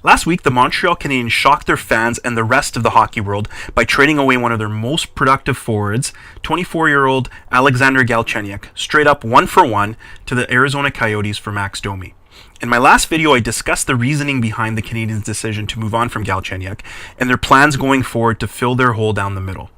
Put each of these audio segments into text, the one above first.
Last week, the Montreal Canadiens shocked their fans and the rest of the hockey world by trading away one of their most productive forwards, 24-year-old Alexander Galchenyuk, straight up 1-for-1 to the Arizona Coyotes for Max Domi. In my last video, I discussed the reasoning behind the Canadiens' decision to move on from Galchenyuk and their plans going forward to fill their hole down the middle.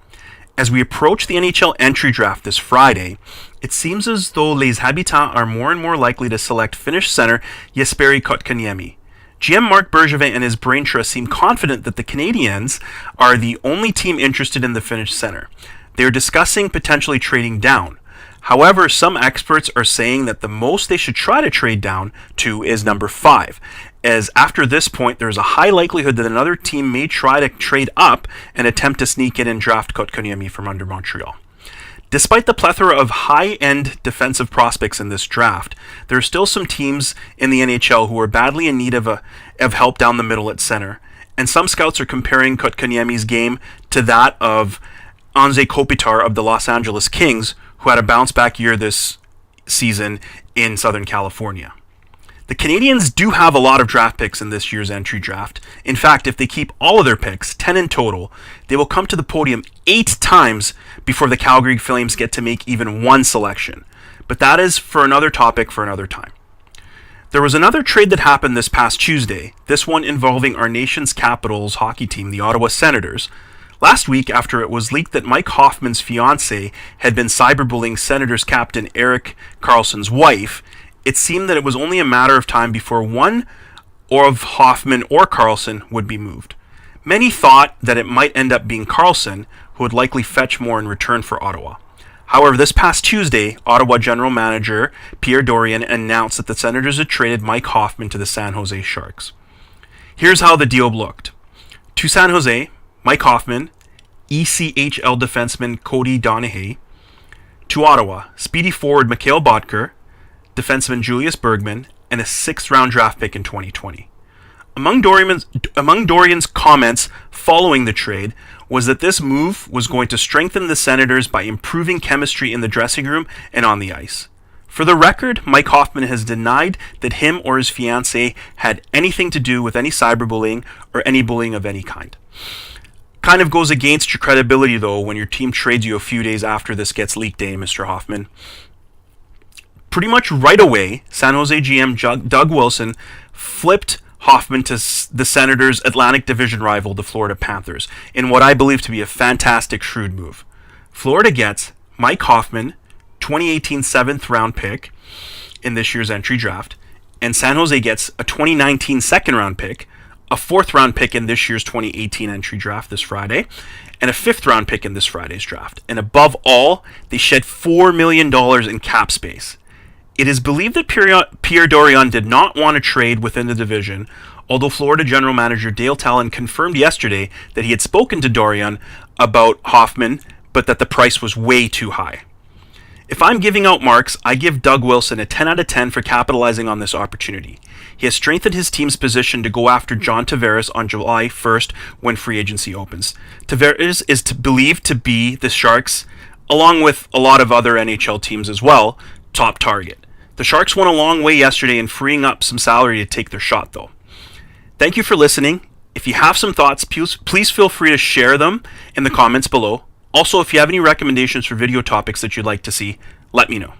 As we approach the NHL entry draft this Friday, it seems as though Les Habitants are more and more likely to select Finnish center Jesperi Kotkaniemi. GM Marc Bergevin and his brain trust seem confident that the Canadiens are the only team interested in the Finnish center. They are discussing potentially trading down. However, some experts are saying that the most they should try to trade down to is number 5, as after this point there is a high likelihood that another team may try to trade up and attempt to sneak in and draft Kotkaniemi from under Montreal. Despite the plethora of high-end defensive prospects in this draft, there are still some teams in the NHL who are badly in need of help down the middle at center, and some scouts are comparing Kotkaniemi's game to that of Anze Kopitar of the Los Angeles Kings, who had a bounce-back year this season in Southern California. The Canadiens do have a lot of draft picks in this year's entry draft. In fact, if they keep all of their picks, 10 in total, they will come to the podium 8 times before the Calgary Flames get to make even one selection. But that is for another topic for another time. There was another trade that happened this past Tuesday, this one involving our nation's capital's hockey team, the Ottawa Senators. Last week, after it was leaked that Mike Hoffman's fiancée had been cyberbullying Senators captain Erik Karlsson's wife, it seemed that it was only a matter of time before one of Hoffman or Karlsson would be moved. Many thought that it might end up being Karlsson, who would likely fetch more in return for Ottawa. However, this past Tuesday, Ottawa general manager Pierre Dorion announced that the Senators had traded Mike Hoffman to the San Jose Sharks. Here's how the deal looked. To San Jose, Mike Hoffman, ECHL defenseman Cody Donaghy. To Ottawa, speedy forward Mikhail Boedker, defenseman Julius Bergman, and a 6th-round draft pick in 2020. Among Dorion's comments following the trade was that this move was going to strengthen the Senators by improving chemistry in the dressing room and on the ice. For the record, Mike Hoffman has denied that him or his fiancée had anything to do with any cyberbullying or any bullying of any kind. Kind of goes against your credibility, though, when your team trades you a few days after this gets leaked, Mr. Hoffman. Pretty much right away, San Jose GM Doug Wilson flipped Hoffman to the Senators' Atlantic Division rival, the Florida Panthers, in what I believe to be a fantastic, shrewd move. Florida gets Mike Hoffman, 2018 7th-round pick in this year's entry draft, and San Jose gets a 2019 2nd-round pick, a 4th-round pick in this year's 2018 entry draft this Friday, and a 5th-round pick in this Friday's draft. And above all, they shed $4 million in cap space. It is believed that Pierre Dorion did not want to trade within the division, although Florida General Manager Dale Talon confirmed yesterday that he had spoken to Dorion about Hoffman, but that the price was way too high. If I'm giving out marks, I give Doug Wilson a 10 out of 10 for capitalizing on this opportunity. He has strengthened his team's position to go after John Tavares on July 1st when free agency opens. Tavares is believed to be the Sharks, along with a lot of other NHL teams as well, top target. The Sharks went a long way yesterday in freeing up some salary to take their shot, though. Thank you for listening. If you have some thoughts, please feel free to share them in the comments below. Also, if you have any recommendations for video topics that you'd like to see, let me know.